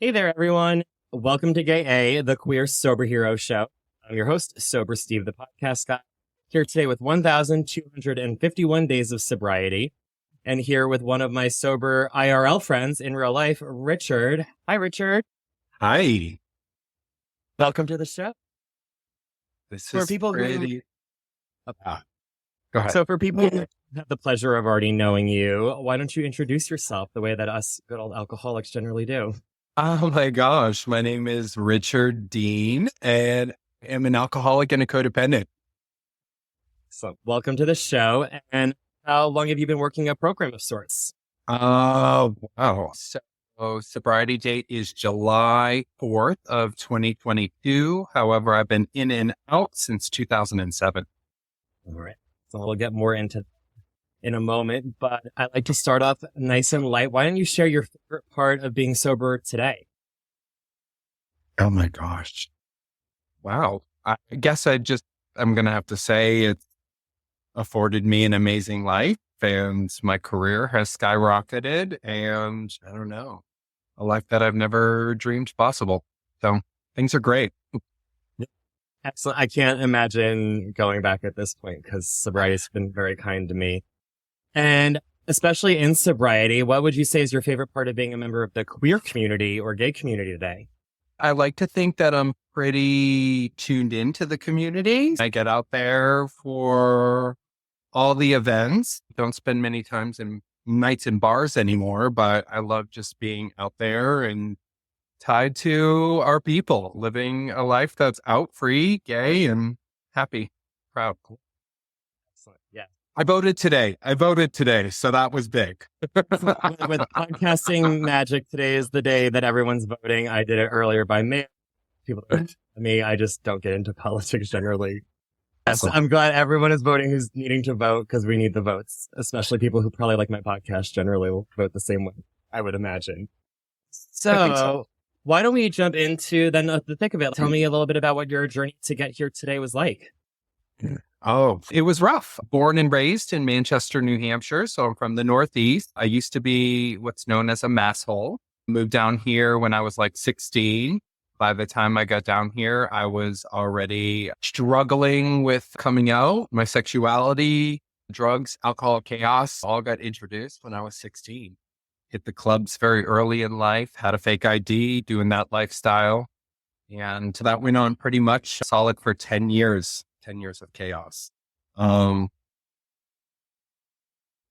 Hey there, everyone. Welcome to Gay A, the queer sober hero show. I'm your host, Sober Steve, the podcast guy, here today with 1,251 days of sobriety, and here with one of my sober IRL friends in real life, Richard. Hi, Richard. Hi. Welcome to the show. This For is people pretty... who, Go ahead. so for people who have the pleasure of already knowing you, why don't you introduce yourself the way that us good old alcoholics generally do? Oh my gosh. My name is Richard Dean and I'm an alcoholic and a codependent. So welcome to the show. And how long have you been working a program of sorts? Oh, wow. So sobriety date is July 4th of 2022. However, I've been in and out since 2007. All right. So we'll get more into that in a moment, but I'd like to start off nice and light. Why don't you share your favorite part of being sober today? Oh my gosh. Wow. I guess I'm going to have to say it's afforded me an amazing life and my career has skyrocketed and I don't know, a life that I've never dreamed possible. So things are great. Excellent. I can't imagine going back at this point because sobriety has been very kind to me. And especially in sobriety, what would you say is your favorite part of being a member of the queer community or gay community today? I like to think that I'm pretty tuned into the community. I get out there for all the events. Don't spend many nights in bars anymore, but I love just being out there and tied to our people, living a life that's out, free, gay, and happy, proud. Excellent. Yeah. I voted today, so that was big. With podcasting magic, today is the day that everyone's voting. I did it earlier by mail. People don't me. I just don't get into politics generally. Yes, I'm glad everyone is voting who's needing to vote because we need the votes, especially people who probably like my podcast generally will vote the same way, I would imagine. So why don't we jump into then the thick of it? Tell me a little bit about what your journey to get here today was like. Oh, it was rough. Born and raised in Manchester, New Hampshire. So I'm from the Northeast. I used to be what's known as a masshole. Moved down here when I was like 16. By the time I got down here, I was already struggling with coming out. My sexuality, drugs, alcohol, chaos all got introduced when I was 16. Hit the clubs very early in life, had a fake ID, doing that lifestyle. And that went on pretty much solid for 10 years. 10 years of chaos. I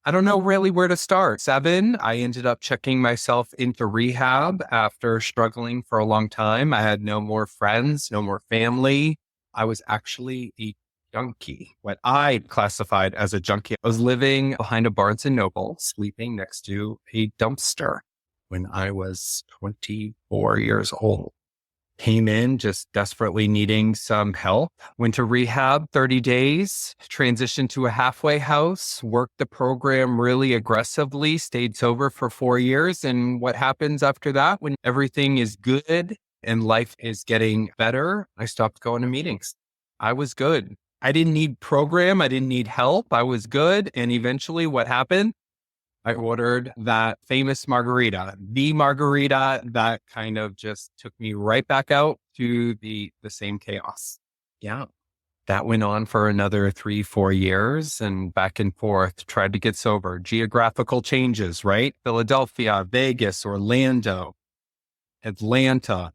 don't know really where to start. 7, I ended up checking myself into rehab after struggling for a long time. I had no more friends, no more family. I was actually a junkie, what I classified as a junkie. I was living behind a Barnes & Noble, sleeping next to a dumpster when I was 24 years old. Came in just desperately needing some help. Went to rehab 30 days, transitioned to a halfway house, worked the program really aggressively, stayed sober for 4 years. And what happens after that when everything is good and life is getting better? I stopped going to meetings. I was good. I didn't need program. I didn't need help. I was good. And eventually what happened? I ordered that famous margarita, the margarita that kind of just took me right back out to the same chaos. Yeah. That went on for another 3-4 years and back and forth, tried to get sober. Geographical changes, right? Philadelphia, Vegas, Orlando, Atlanta,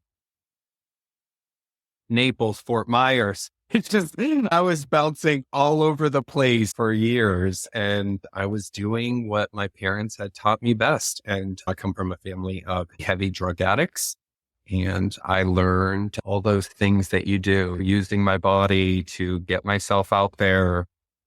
Naples, Fort Myers. It's just, I was bouncing all over the place for years and I was doing what my parents had taught me best. And I come from a family of heavy drug addicts and I learned all those things that you do, using my body to get myself out there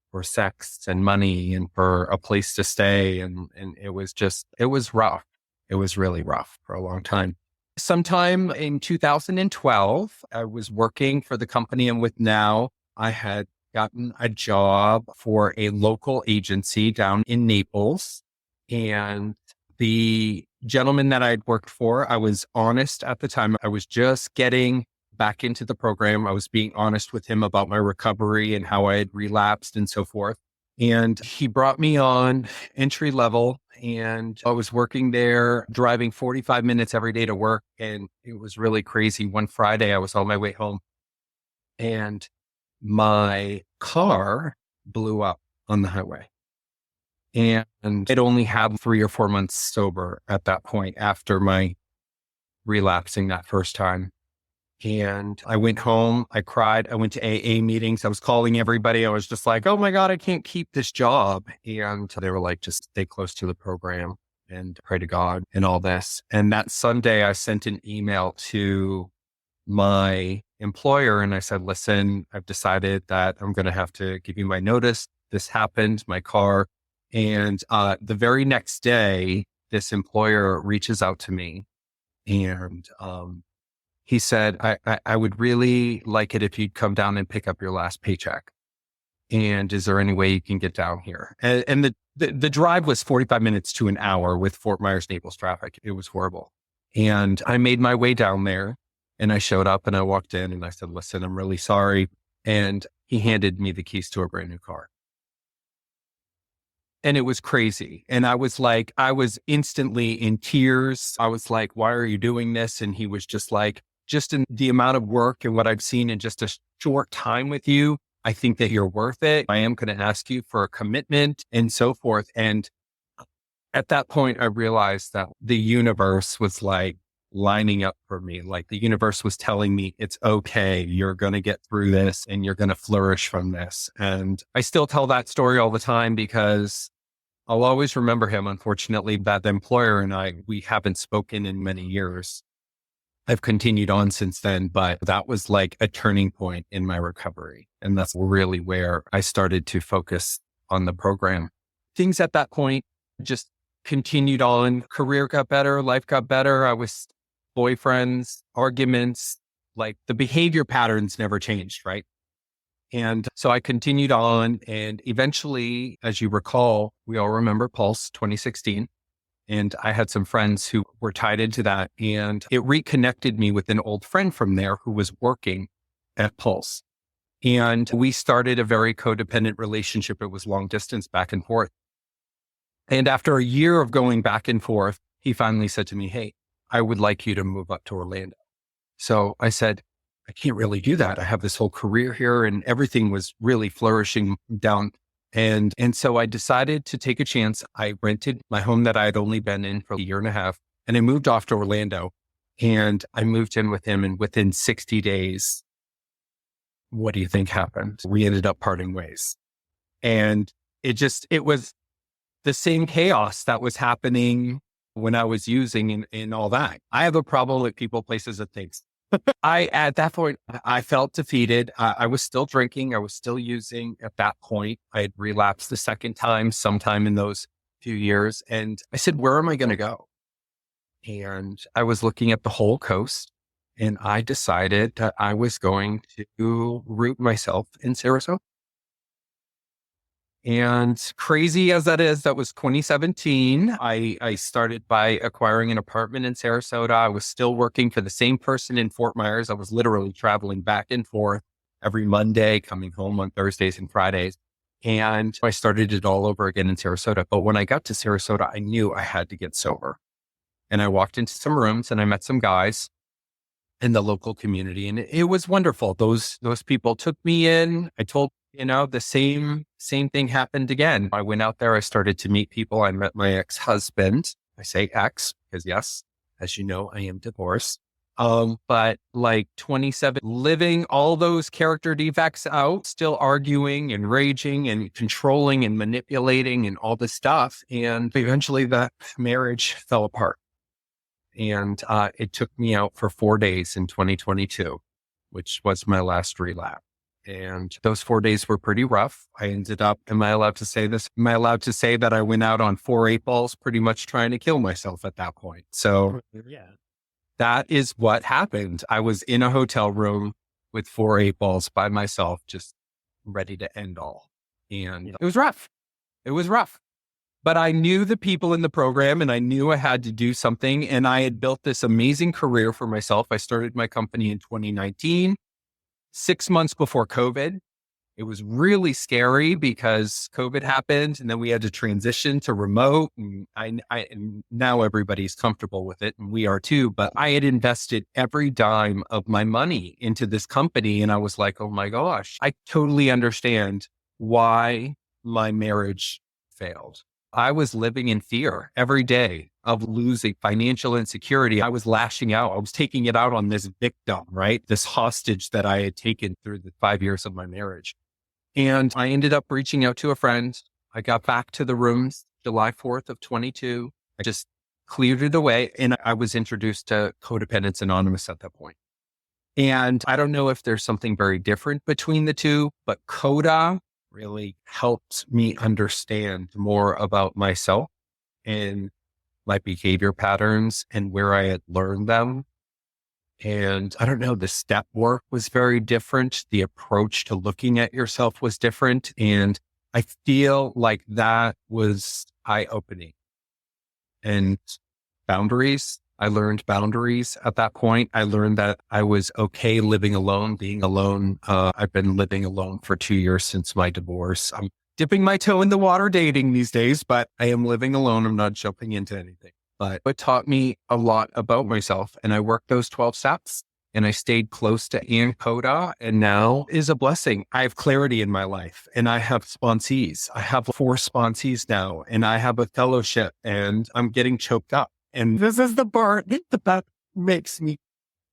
for sex and money and for a place to stay. And it was rough. It was really rough for a long time. Sometime in 2012, I was working for the company I'm with now. I had gotten a job for a local agency down in Naples. And the gentleman that I'd worked for, I was honest at the time. I was just getting back into the program. I was being honest with him about my recovery and how I had relapsed and so forth. And he brought me on entry level, and I was working there, driving 45 minutes every day to work. And it was really crazy. One Friday, I was on my way home and my car blew up on the highway. And I'd only had 3 or 4 months sober at that point after my relapsing that first time. And I went home, I cried, I went to AA meetings, I was calling everybody. I was just like, oh my God, I can't keep this job. And they were like, just stay close to the program and pray to God and all this. And that Sunday, I sent an email to my employer and I said, listen, I've decided that I'm going to have to give you my notice. This happened, my car. And the very next day, this employer reaches out to me and he said, I would really like it if you'd come down and pick up your last paycheck. And is there any way you can get down here? And the drive was 45 minutes to an hour with Fort Myers, Naples traffic. It was horrible. And I made my way down there and I showed up and I walked in and I said, listen, I'm really sorry. And he handed me the keys to a brand new car. And it was crazy. And I was instantly in tears. I was like, why are you doing this? And he was just like, just in the amount of work and what I've seen in just a short time with you, I think that you're worth it. I am going to ask you for a commitment and so forth. And at that point, I realized that the universe was like lining up for me. Like the universe was telling me, it's okay. You're going to get through this and you're going to flourish from this. And I still tell that story all the time because I'll always remember him. Unfortunately, that employer and we haven't spoken in many years. I've continued on since then, but that was like a turning point in my recovery. And that's really where I started to focus on the program. Things at that point just continued on. Career got better, life got better. I was boyfriends, arguments, like the behavior patterns never changed, right? And so I continued on. And eventually, as you recall, we all remember Pulse 2016. And I had some friends who were tied into that. And it reconnected me with an old friend from there who was working at Pulse. And we started a very codependent relationship. It was long distance back and forth. And after a year of going back and forth, he finally said to me, hey, I would like you to move up to Orlando. So I said, I can't really do that. I have this whole career here and everything was really flourishing down. And so I decided to take a chance. I rented my home that I had only been in for a year and a half, and I moved off to Orlando and I moved in with him. And within 60 days, what do you think happened? We ended up parting ways. And it was the same chaos that was happening when I was using and all that. I have a problem with people, places, and things. At that point, I felt defeated. I was still drinking. I was still using at that point. I had relapsed the second time, sometime in those few years. And I said, where am I going to go? And I was looking at the whole coast and I decided that I was going to root myself in Sarasota. And crazy as that is, that was 2017. I started by acquiring an apartment in Sarasota. I was still working for the same person in Fort Myers. I was literally traveling back and forth every Monday, coming home on Thursdays and Fridays. And I started it all over again in Sarasota. But when I got to Sarasota, I knew I had to get sober. And I walked into some rooms and I met some guys in the local community. And it was wonderful. Those people took me in. I told the same thing happened again. I went out there. I started to meet people. I met my ex-husband. I say ex because yes, as you know, I am divorced. But like 27, living all those character defects out, still arguing and raging and controlling and manipulating and all this stuff. And eventually that marriage fell apart. And it took me out for 4 days in 2022, which was my last relapse. And those 4 days were pretty rough. I ended up, am I allowed to say this? Am I allowed to say that I went out on 4 8-balls, pretty much trying to kill myself at that point? So Yeah. that is what happened. I was in a hotel room with 4 8-balls by myself, just ready to end all. And it was rough. It was rough. But I knew the people in the program and I knew I had to do something. And I had built this amazing career for myself. I started my company in 2019. 6 months before COVID. It was really scary because COVID happened and then we had to transition to remote, and and now everybody's comfortable with it and we are too. But I had invested every dime of my money into this company and I was like, oh my gosh, I totally understand why my marriage failed. I was living in fear every day of losing financial insecurity. I was lashing out. I was taking it out on this victim, right? This hostage that I had taken through the 5 years of my marriage. And I ended up reaching out to a friend. I got back to the rooms July 4th of 22. I just cleared it away. And I was introduced to Codependents Anonymous at that point. And I don't know if there's something very different between the two, but Coda really helped me understand more about myself and my behavior patterns and where I had learned them. And I don't know, the step work was very different. The approach to looking at yourself was different. And I feel like that was eye-opening. And boundaries, I learned boundaries at that point. I learned that I was okay living alone, being alone. I've been living alone for 2 years since my divorce. I'm dipping my toe in the water dating these days, but I am living alone. I'm not jumping into anything. But it taught me a lot about myself. And I worked those 12 steps and I stayed close to Ann Coda. And now is a blessing. I have clarity in my life and I have sponsees. I have 4 sponsees now and I have a fellowship and I'm getting choked up. And this is the part that makes me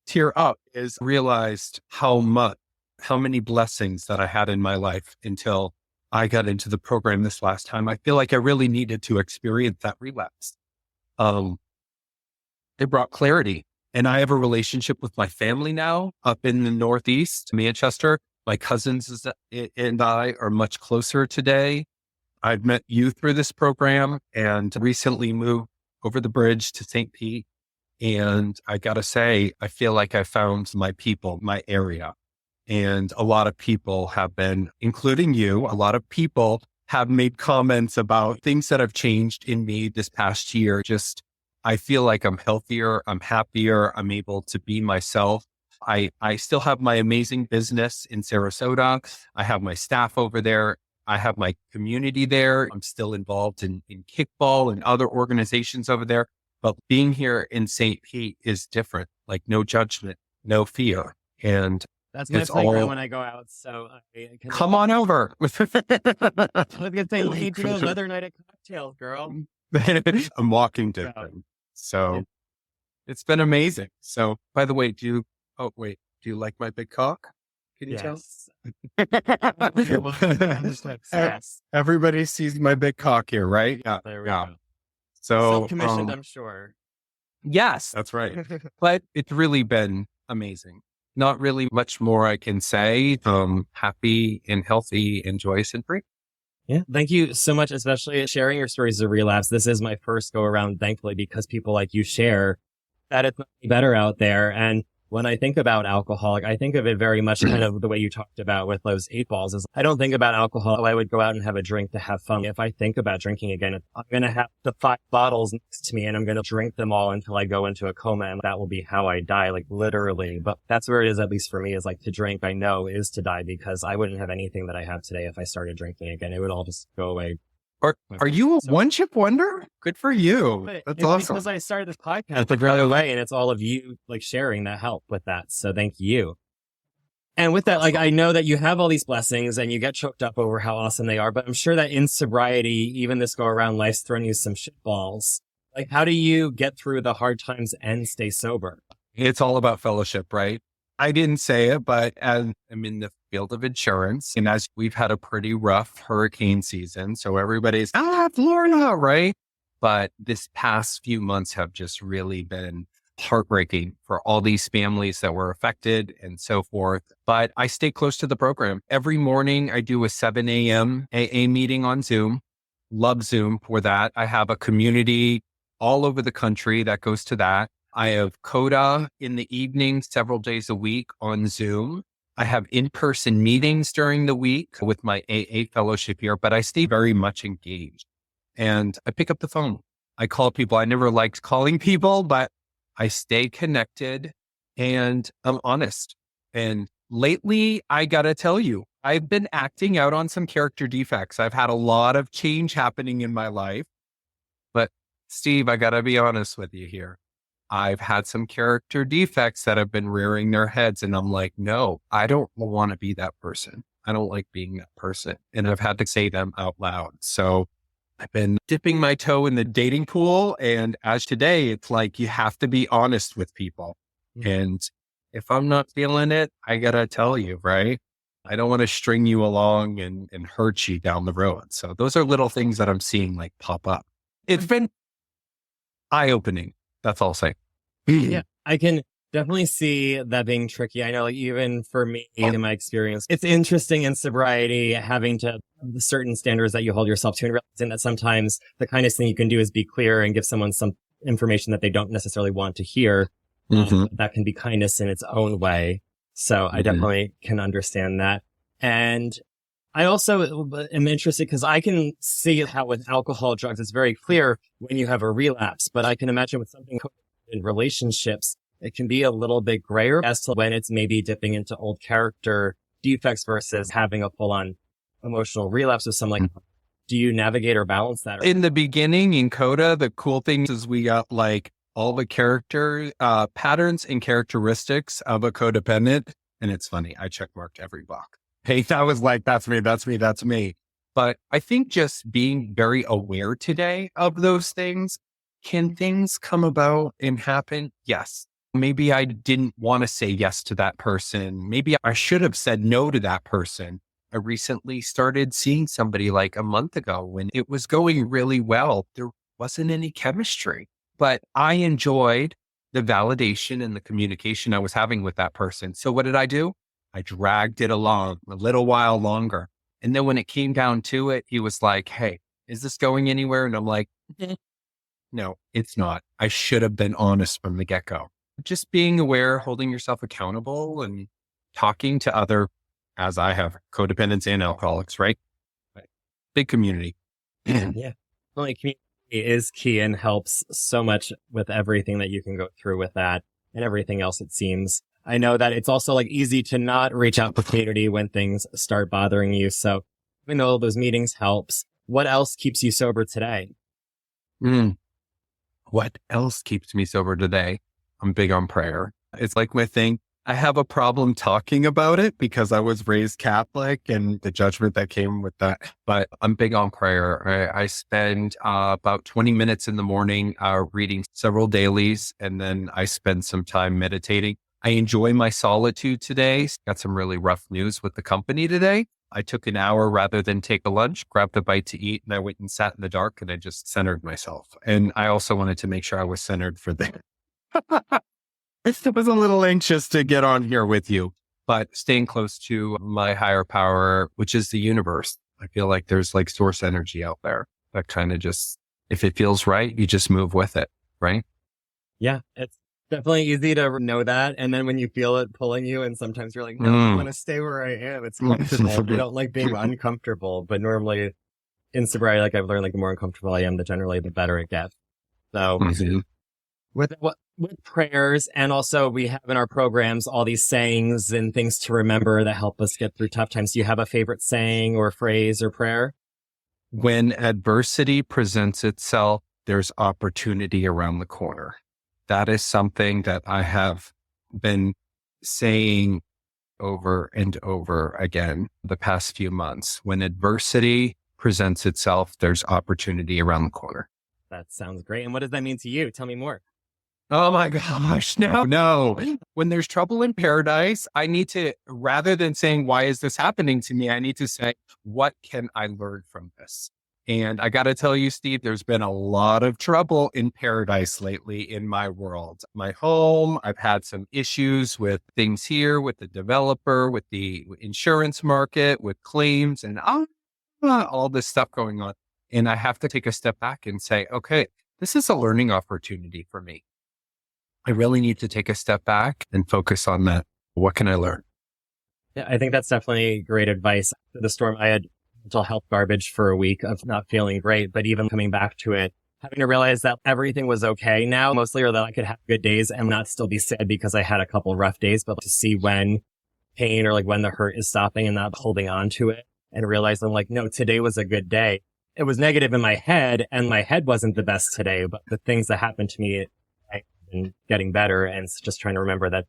tear up, is realized how many blessings that I had in my life until I got into the program this last time. I feel like I really needed to experience that relapse. It brought clarity, and I have a relationship with my family now up in the Northeast, Manchester. My cousins and I are much closer today. I've met you through this program and recently moved over the bridge to St. Pete. And I got to say, I feel like I found my people, my area. And a lot of people have been, including you, a lot of people have made comments about things that have changed in me this past year. Just, I feel like I'm healthier, I'm happier, I'm able to be myself. I still have my amazing business in Sarasota. I have my staff over there. I have my community there. I'm still involved in kickball and other organizations over there. But being here in St. Pete is different, like no judgment, no fear. And that's my playground when I go out. So come on over. I was going to say, lead to the weather night at cocktails, girl. I'm walking different. So it's been amazing. So by the way, do you like my big cock? Can you tell? Yes. Everybody sees my big cock here, right? Yeah. There we go. So self-commissioned, I'm sure. Yes, that's right. But it's really been amazing. Not really much more I can say. Happy and healthy and joyous and free. Yeah. Thank you so much, especially sharing your stories of relapse. This is my first go around, thankfully, because people like you share that it's better out there. And when I think about alcohol, I think of it very much kind of the way you talked about with those 8 balls. Is I don't think about alcohol. I would go out and have a drink to have fun. If I think about drinking again, I'm going to have the 5 bottles next to me and I'm going to drink them all until I go into a coma. And that will be how I die, like literally. But that's where it is, at least for me, is like to drink, I know, is to die, because I wouldn't have anything that I have today if I started drinking again. It would all just go away. Are you a one-chip wonder? Good for you. That's awesome. Because I started this podcast like right away, and it's all of you like sharing that help with that. So thank you. And with that, like, I know that you have all these blessings and you get choked up over how awesome they are, but I'm sure that in sobriety, even this go around, life's thrown you some shit balls. Like, how do you get through the hard times and stay sober? It's all about fellowship, right? I didn't say it, but as I'm in the field of insurance, and as we've had a pretty rough hurricane season, so everybody's, Florida, right? But this past few months have just really been heartbreaking for all these families that were affected and so forth. But I stay close to the program. Every morning I do a 7 a.m. AA meeting on Zoom. Love Zoom for that. I have a community all over the country that goes to that. I have Coda in the evening, several days a week on Zoom. I have in-person meetings during the week with my AA fellowship here, but I stay very much engaged. And I pick up the phone. I call people. I never liked calling people, but I stay connected and I'm honest. And lately, I got to tell you, I've been acting out on some character defects. I've had a lot of change happening in my life. But Steve, I got to be honest with you here. I've had some character defects that have been rearing their heads. And I'm like, no, I don't want to be that person. I don't like being that person. And I've had to say them out loud. So I've been dipping my toe in the dating pool. And as today, it's like, you have to be honest with people. And if I'm not feeling it, I got to tell you, right? I don't want to string you along and hurt you down the road. So those are little things that I'm seeing like pop up. It's been eye-opening. That's all I'll say. Yeah, I can definitely see that being tricky. I know, like, even for me, in my experience, it's interesting in sobriety having to the certain standards that you hold yourself to, and realizing that sometimes the kindest thing you can do is be clear and give someone some information that they don't necessarily want to hear. That can be kindness in its own way. So I definitely can understand that. And I also am interested because I can see how with alcohol, drugs, it's very clear when you have a relapse, but I can imagine with something in relationships, it can be a little bit grayer as to when it's maybe dipping into old character defects versus having a full-on emotional relapse with some, like, do you navigate or balance that? In the beginning in Coda, the cool thing is we got like all the character patterns and characteristics of a codependent. And it's funny, I checkmarked every box. Hey, that was like, that's me, that's me, that's me. But I think just being very aware today of those things, can things come about and happen? Yes. Maybe I didn't want to say yes to that person. Maybe I should have said no to that person. I recently started seeing somebody like a month ago when it was going really well. There wasn't any chemistry, but I enjoyed the validation and the communication I was having with that person. So what did I do? I dragged it along a little while longer. And then when it came down to it, he was like, hey, is this going anywhere? And I'm like, no, it's not. I should have been honest from the get-go. Just being aware, holding yourself accountable, and talking to other, as I have, codependents and alcoholics, right? Big community. Yeah. Well, like, community is key and helps so much with everything that you can go through with that and everything else, it seems. I know that it's also like easy to not reach out to community when things start bothering you. So even though those meetings helps, what else keeps you sober today? What else keeps me sober today? I'm big on prayer. It's like my thing. I have a problem talking about it because I was raised Catholic and the judgment that came with that. But I'm big on prayer. I spend about 20 minutes in the morning reading several dailies, and then I spend some time meditating. I enjoy my solitude today. Got some really rough news with the company today. I took an hour rather than take a lunch, grabbed a bite to eat, and I went and sat in the dark and I just centered myself. And I also wanted to make sure I was centered for the I was a little anxious to get on here with you, but staying close to my higher power, which is the universe. I feel like there's like source energy out there that kind of just, if it feels right, you just move with it, right? Yeah, it's definitely easy to know that. And then when you feel it pulling you, and sometimes you're like, no, I want to stay where I am. It's comfortable. I don't like being uncomfortable, but normally in sobriety, like I've learned, like the more uncomfortable I am, the better it gets. So with prayers, and also we have in our programs all these sayings and things to remember that help us get through tough times. Do you have a favorite saying or phrase or prayer? When adversity presents itself, there's opportunity around the corner. That is something that I have been saying over and over again the past few months. When adversity presents itself, there's opportunity around the corner. That sounds great. And what does that mean to you? Tell me more. Oh my gosh, no. When there's trouble in paradise, I need to, rather than saying, why is this happening to me? I need to say, what can I learn from this? And I got to tell you, Steve, there's been a lot of trouble in paradise lately in my world. My home, I've had some issues with things here, with the developer, with the insurance market, with claims, and all this stuff going on. And I have to take a step back and say, okay, this is a learning opportunity for me. I really need to take a step back and focus on that. What can I learn? Yeah, I think that's definitely great advice. After the storm, I had mental health garbage for a week of not feeling great, but even coming back to it, having to realize that everything was okay now, mostly, or that I could have good days and not still be sad because I had a couple rough days, but to see when pain or like when the hurt is stopping and not holding on to it and realizing like, no, today was a good day. It was negative in my head and my head wasn't the best today, but the things that happened to me, I've been getting better. And it's just trying to remember that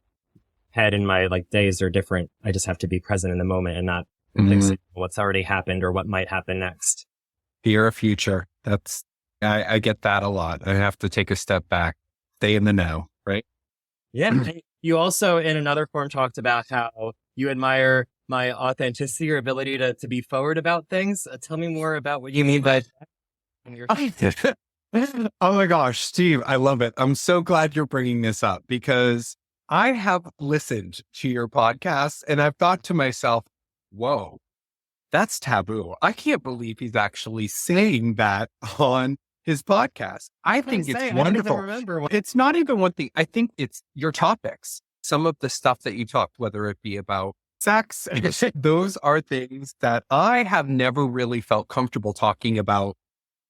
head and my like days are different. I just have to be present in the moment and not fix what's already happened or what might happen next. Fear of future. I get that a lot. I have to take a step back, stay in the know, right? Yeah. You also in another form talked about how you admire my authenticity or ability to be forward about things. Tell me more about what you mean by that. Oh my gosh, Steve, I love it. I'm so glad you're bringing this up because I have listened to your podcast and I've thought to myself, whoa, that's taboo. I can't believe he's actually saying that on his podcast. I think it's wonderful. It's not even one thing. I think it's your topics. Some of the stuff that you talked, whether it be about sex, those are things that I have never really felt comfortable talking about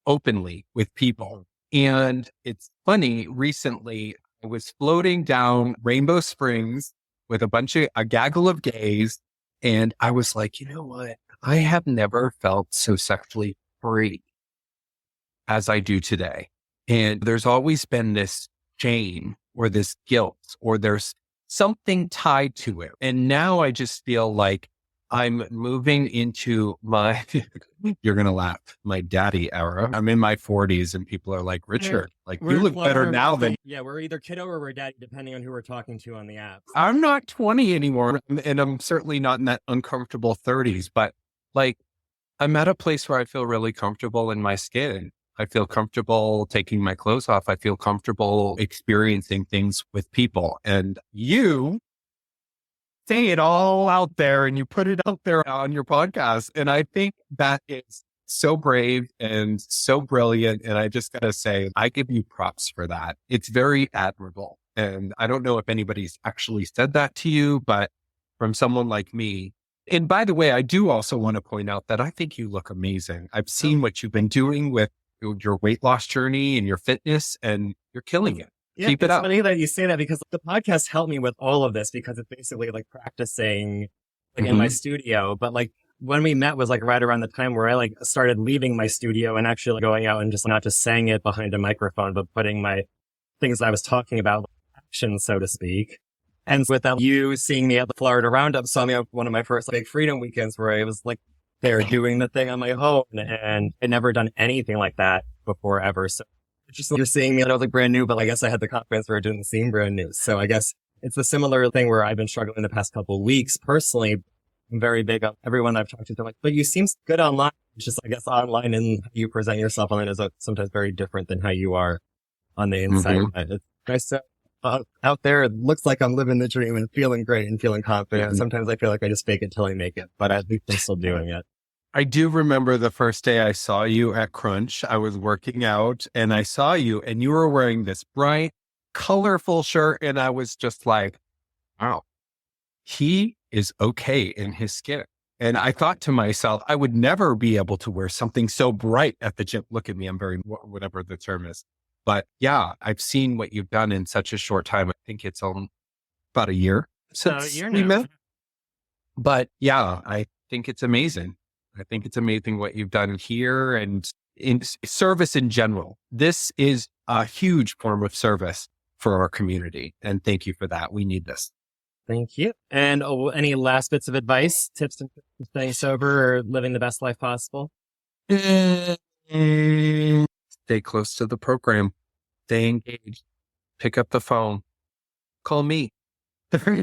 openly with people. And it's funny, recently I was floating down Rainbow Springs with a gaggle of gays. And I was like, you know what? I have never felt so sexually free as I do today. And there's always been this shame or this guilt or there's something tied to it. And now I just feel like I'm moving into my, you're going to laugh, my daddy era. I'm in my 40s and people are like, Richard, like you look better now than. Yeah, we're either kiddo or we're daddy, depending on who we're talking to on the apps. I'm not 20 anymore. And I'm certainly not in that uncomfortable 30s, but like I'm at a place where I feel really comfortable in my skin. I feel comfortable taking my clothes off. I feel comfortable experiencing things with people. And you say it all out there and you put it out there on your podcast. And I think that is so brave and so brilliant. And I just got to say, I give you props for that. It's very admirable. And I don't know if anybody's actually said that to you, but from someone like me. And by the way, I do also want to point out that I think you look amazing. I've seen what you've been doing with your weight loss journey and your fitness, and you're killing it. Yeah, Keep it up. It's funny that you say that because the podcast helped me with all of this because it's basically like practicing like in my studio. But like when we met was like right around the time where I like started leaving my studio and actually like, going out and just not just saying it behind a microphone, but putting my things I was talking about in action, so to speak. And with that, you seeing me at the Florida Roundup saw me at one of my first big freedom weekends where I was like there doing the thing on my own and I'd never done anything like that before ever. So it's just you're seeing me, I was like brand new, but I guess I had the confidence where it didn't seem brand new. So I guess it's a similar thing where I've been struggling the past couple of weeks personally. I'm very big on everyone I've talked to. They're like, but you seem good online. It's just, I guess, online and how you present yourself online is sometimes very different than how you are on the inside. It's nice to out there. It looks like I'm living the dream and feeling great and feeling confident. Sometimes I feel like I just fake it till I make it, but at least I'm still doing it. I do remember the first day I saw you at Crunch. I was working out and I saw you and you were wearing this bright, colorful shirt. And I was just like, wow, he is okay in his skin. And I thought to myself, I would never be able to wear something so bright at the gym. Look at me. I'm very, whatever the term is. But yeah, I've seen what you've done in such a short time. I think it's about a year since we met. But yeah, I think it's amazing. I think it's amazing what you've done here and in service in general. This is a huge form of service for our community. And thank you for that. We need this. Thank you. And any last bits of advice, tips to staying sober or living the best life possible? Stay close to the program. Stay engaged. Pick up the phone. Call me.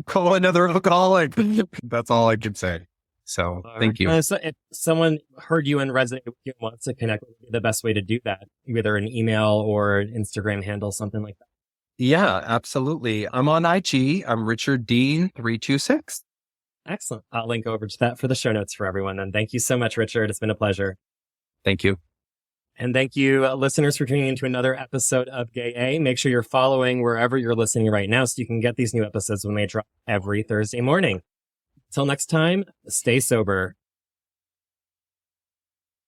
Call another alcoholic. That's all I can say. So thank you. So if someone heard you and resonated with you and wants to connect, what would be the best way to do that? Either an email or an Instagram handle, something like that. Yeah, absolutely. I'm on IG. I'm Richard Dean 326. Excellent. I'll link over to that for the show notes for everyone. And thank you so much, Richard. It's been a pleasure. Thank you. And thank you, listeners, for tuning into another episode of Gay A. Make sure you're following wherever you're listening right now so you can get these new episodes when they drop every Thursday morning. Till next time, stay sober.